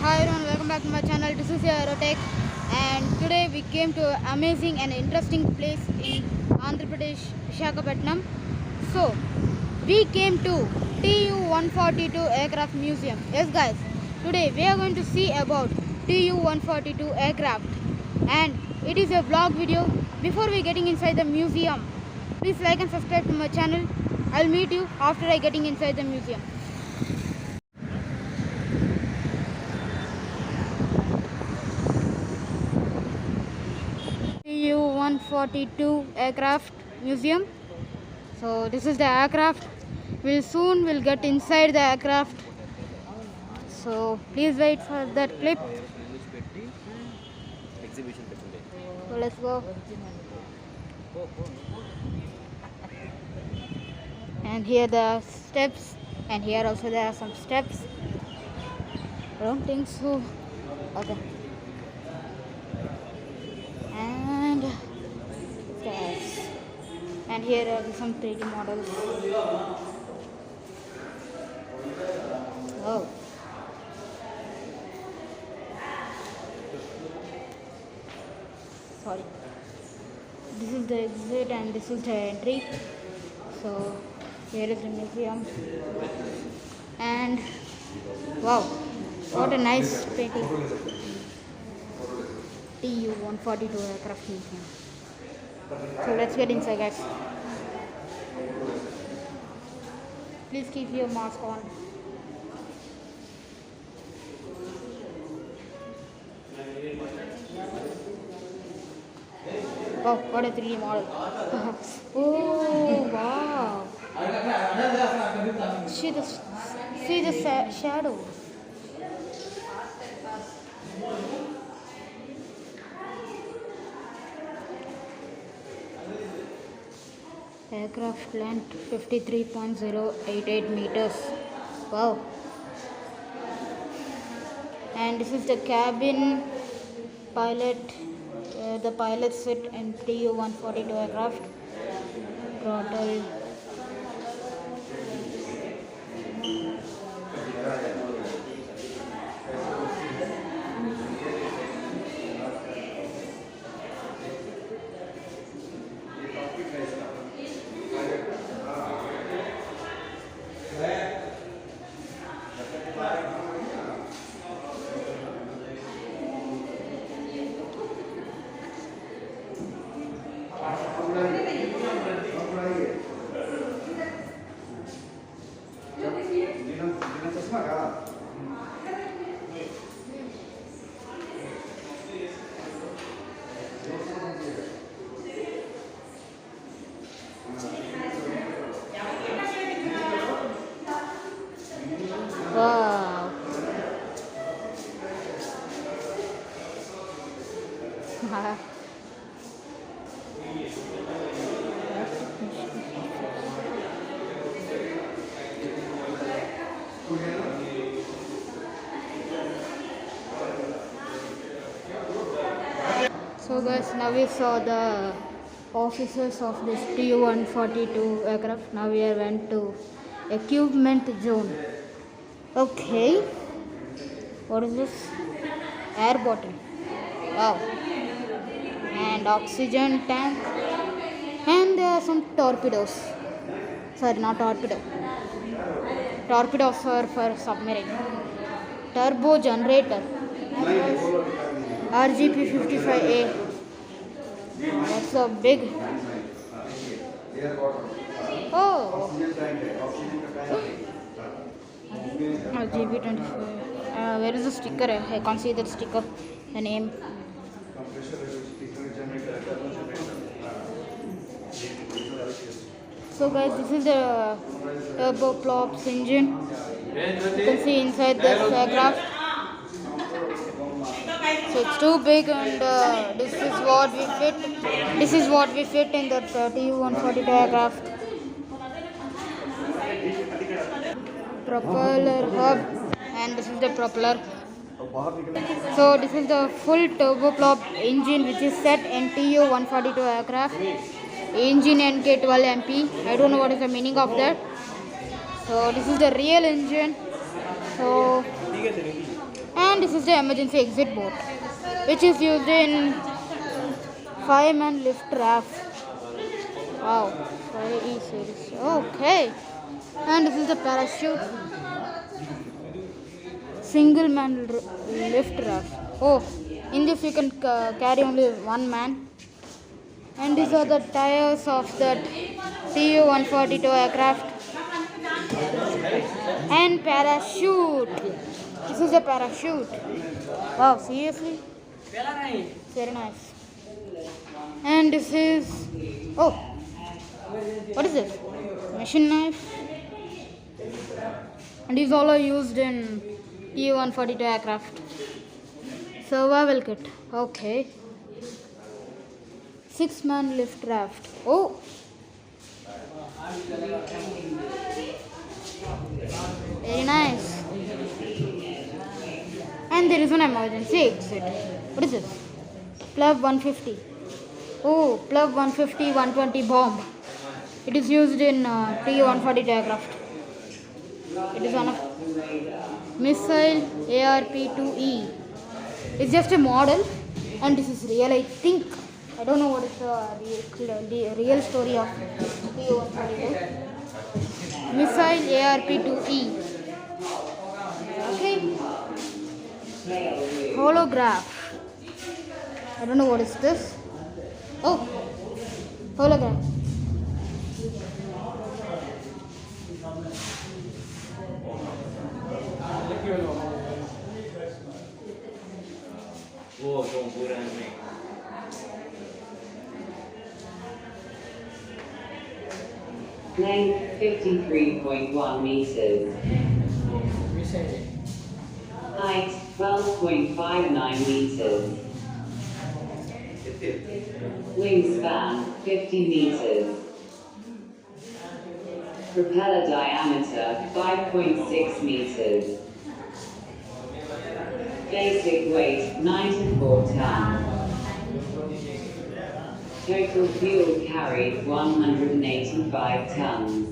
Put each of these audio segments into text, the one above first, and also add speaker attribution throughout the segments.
Speaker 1: Hi everyone, welcome back to my channel. This is your Aerotech, and today we came to an amazing and interesting place in Andhra Pradesh, Visakhapatnam. So we came to TU-142 Aircraft Museum. Yes guys, today we are going to see about TU-142 aircraft, and it is a vlog video. Before we getting inside the museum, please like and subscribe to my channel. I'll meet you after I getting inside the museum. TU-142 aircraft museum. So this is the aircraft. We'll get inside the aircraft. So please wait for that clip. So let's go. And here there are steps, and here also there are some steps. I don't think so. Okay. And stairs. And here are some 3D models. Oh. Sorry. This is the exit and this is the entry. So here is the museum. And wow, what a nice painting. TU-142 aircraft museum. So let's get inside, guys. Please keep your mask on. Oh, what a 3D model. Oh, wow. See the shadow. Aircraft length 53.088 meters. Wow. And this is the cabin pilot. The pilot sit in TU-142 aircraft. Throttle. Wow. So guys, now we saw the officers of this TU-142 aircraft. Now we went to equipment zone. Okay, what is this? Air bottle. Wow. And oxygen tank. And there are some torpedoes. Sorry, not torpedo. Torpedoes are for submarine. Turbo generator. RGP-55A. That's so big. Oh. RGP-25. Where is the sticker? I can't see that sticker. The name. So guys, this is the turboprops engine. You can see inside this aircraft. So it's too big, and this is what we fit. This is what we fit in the TU-142 aircraft. Propeller hub, and this is the propeller. So this is the full turboprop engine which is set in TU-142 aircraft. Engine NK12MP. I don't know what is the meaning of that. So this is the real engine. So And this is the emergency exit boat, which is used in fireman lift raft. Wow, very serious. Okay. And this is the parachute single man lift raft. Oh, in this you can carry only one man. And these are the tires of that TU-142 aircraft. And parachute. This is a parachute. Wow, seriously? Very nice. And this is, oh, what is this? Machine knife. And these all are used in TU-142 aircraft. Survival kit. Okay. 6-man lift raft. Oh. Very nice. And there is an emergency exit. What is this? Plug 150. Oh, plug 150 120 bomb. It is used in TU-142 aircraft. It is on a missile ARP-2E. It's just a model, and this is real. I think I don't know what is the real story of TU-142. Missile ARP-2E. Okay. Holograph. I don't know what is this. Oh, holograph.
Speaker 2: Oh, don't put on me.
Speaker 3: 53.1 meters. Height 12.59 meters. Wingspan 50 meters. Propeller diameter 5.6 meters. Basic weight 94 tons. Total fuel carried 185 tons.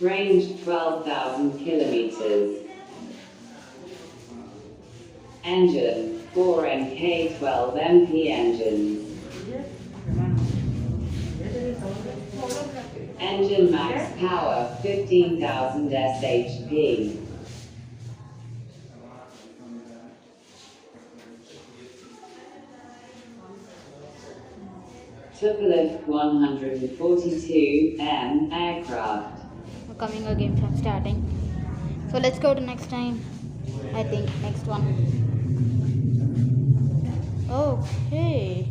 Speaker 3: Range 12,000 kilometers. Engine 4 NK12MP engines. Engine max power 15,000 shp. Tupolev 142M aircraft.
Speaker 1: We're coming again from starting. So let's go to next time. I think next one. Okay.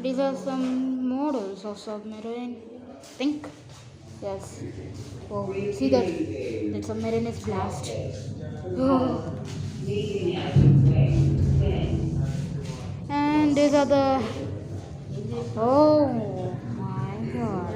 Speaker 1: These are some models of submarine. I think. Yes. Oh, see that? That submarine is blast. Oh. And these are the. Oh my god.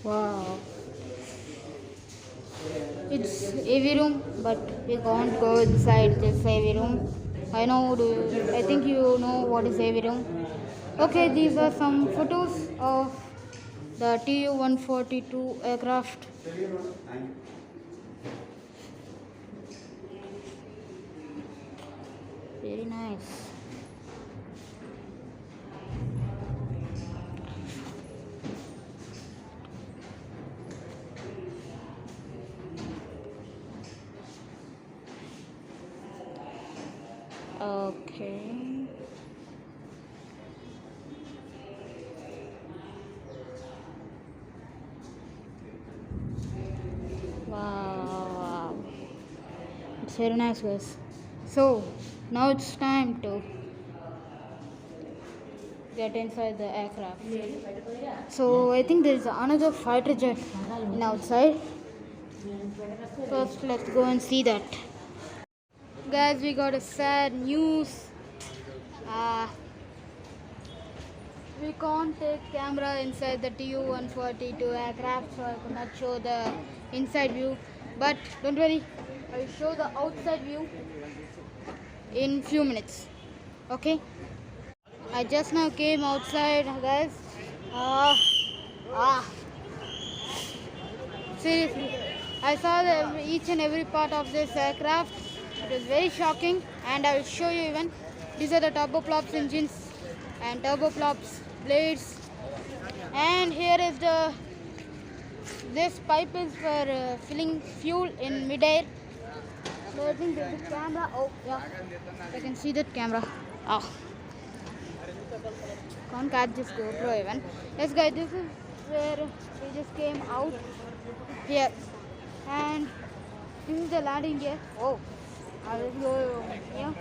Speaker 1: Wow. It's AV room, but we can't go inside this AV room. I think you know what is AV room. Okay, these are some photos of the TU-142 aircraft. Very nice. Okay. Wow. It's very nice, guys. So now it's time to get inside the aircraft. So I think there is another fighter jet in outside. First, let's go and see that. guys, we got a sad news. Uh, we can't take camera inside the TU-142 aircraft, so I could not show the inside view. But don't worry, I will show the outside view in few minutes. Okay? I just now came outside, guys. Seriously, I saw each and every part of this aircraft. It was very shocking, and I will show you even. These are the turboprops engines and turboprops blades. And here is this pipe is for filling fuel in midair. So I think there's a camera. Oh yeah, I can see that camera. Oh, can't catch this GoPro even. Yes guys, this is where we just came out here, and this is the landing gear. Oh, I will go here.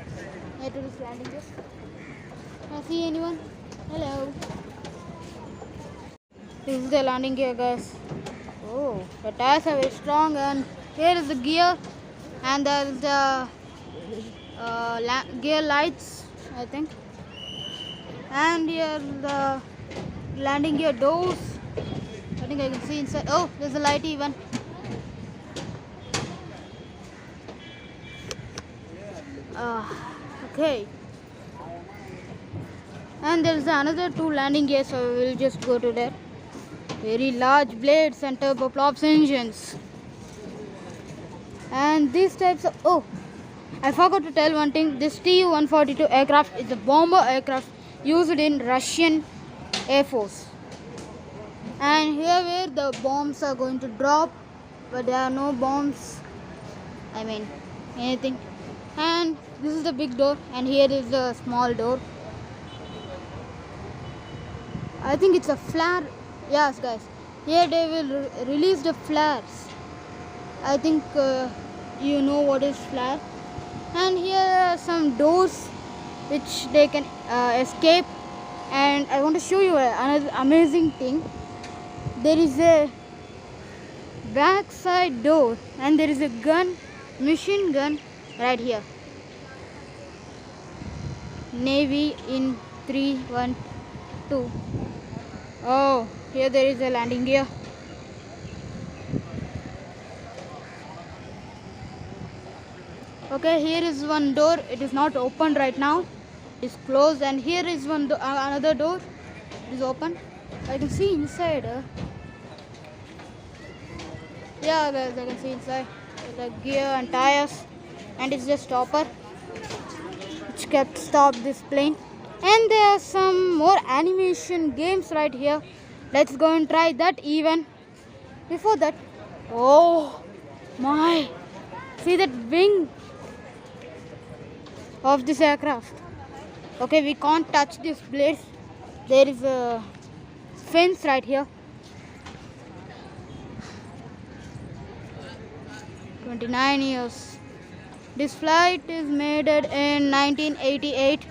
Speaker 1: Here to this landing gear. Can I see anyone? Hello. This is the landing gear, guys. Oh, the tires are very strong, and here is the gear, and there is the gear lights, I think, and here the landing gear doors. I think I can see inside. Oh, there's a light even. Okay. And there's another two landing gears, so we will just go to that. Very large blades and turboprops engines. And these types of... Oh, I forgot to tell one thing. This TU-142 aircraft is a bomber aircraft used in Russian Air Force. And here where the bombs are going to drop, but there are no bombs. I mean, anything. And this is the big door, and here is the small door. I think it's a flare. Yes, guys. Here they will release the flares. I think you know what is flare. And here are some doors which they can escape. And I want to show you another amazing thing. There is a backside door, and there is a gun, machine gun right here. Navy in 312. Oh, here there is a landing gear. Okay, here is one door. It is not open right now. It's closed, and here is one another door. It is open. I can see inside. Yeah, guys, I can see inside the gear and tires, and it's just stopper which kept stop this plane. And there are some more animation games right here. Let's go and try that even. Before that, oh my, see that wing of this aircraft. Okay, we can't touch this blades. There is a fence right here. 29 years. This flight is made in 1988.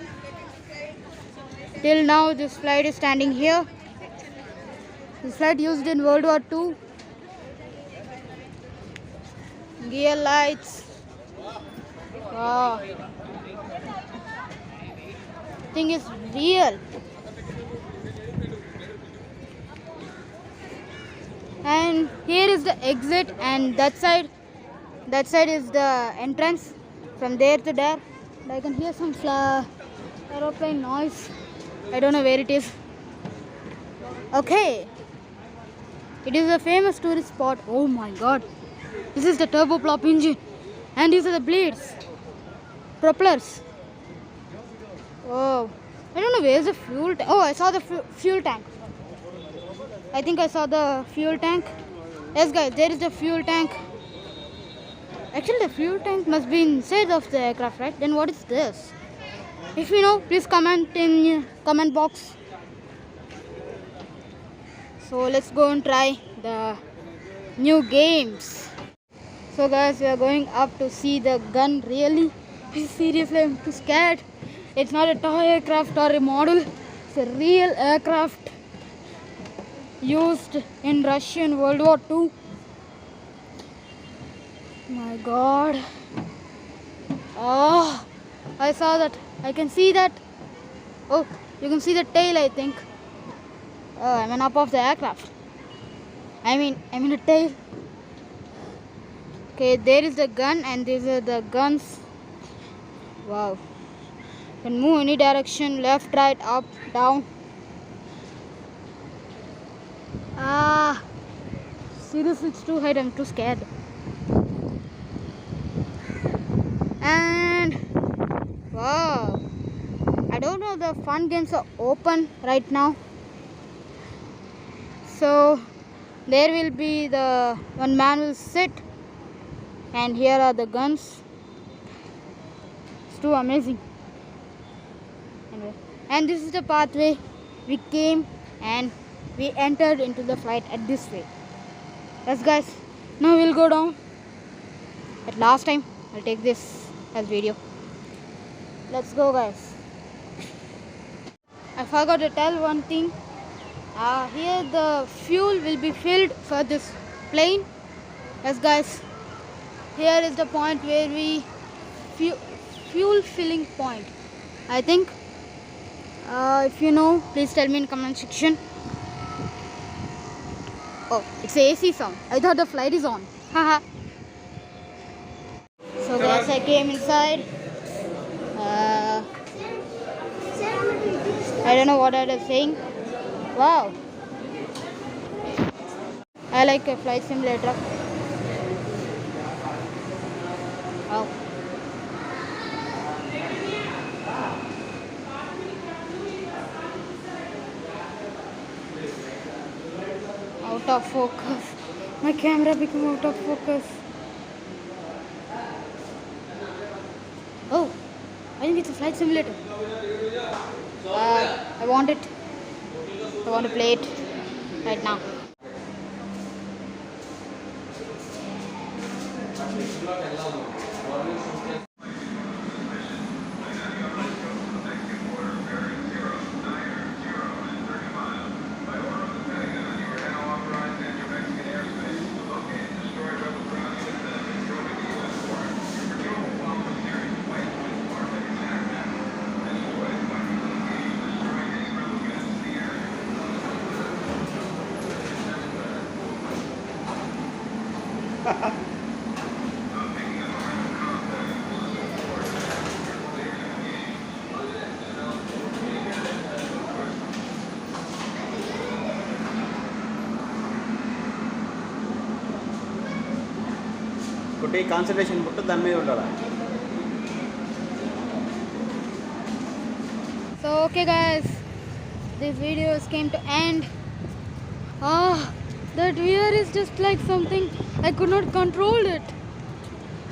Speaker 1: Till now this flight is standing here. This flight used in World War II. Gear lights. Wow. Thing is real. And here is the exit, and that side is the entrance. From there to there, I can hear some aeroplane noise. I don't know where it is. Okay, it is a famous tourist spot. Oh my god, this is the turboprop engine, and these are the blades, propellers. Oh, I don't know where's the fuel tank. Oh, I saw the fuel tank. I think I saw the fuel tank. Yes guys, there is the fuel tank. Actually the fuel tank must be inside of the aircraft, right? Then what is this? If you know, please comment in comment box. So let's go and try the new games. So guys, we are going up to see the gun. Really? Seriously, I'm too scared. It's not a toy aircraft or a model. It's a real aircraft used in Russian World War II. My god. Oh, I saw that. I can see that. Oh, you can see the tail, I think. Oh, I'm on top of the aircraft. I mean the tail. Okay, there is the gun and these are the guns. Wow. You can move any direction, left, right, up, down. Ah, seriously, it's too high. I'm too scared. And wow, I don't know, the fun games are open right now. So there will be the one man will sit, and here are the guns. It's too amazing. Anyway, and this is the pathway we came and we entered into the flight at this way. Yes guys, now we'll go down. At last time I'll take this as video. Let's go guys. I forgot to tell one thing. Here the fuel will be filled for this plane. Yes guys, here is the point where we fuel filling point, I think. If you know, please tell me in comment section. Oh, it's a AC sound. I thought the flight is on. Haha. So guys, I came inside. I don't know what I was saying. Wow. I like a flight simulator. Wow. Out of focus. My camera became out of focus. Oh, I think it's a flight simulator. I want it. I want to play it right now.
Speaker 2: కుట్టి concentration పుట్టు దాని మీద ఉండాలి.
Speaker 1: So okay guys, this video came to end. That weir is just like something I could not control it.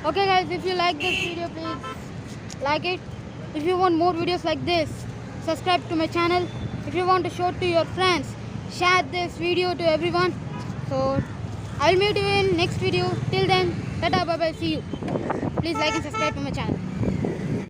Speaker 1: Okay guys, if you like this video, please like it. If you want more videos like this, subscribe to my channel. If you want to show it to your friends, share this video to everyone. So I'll meet you in next video. Till then, tata, bye bye, see you. Please like and subscribe to my channel.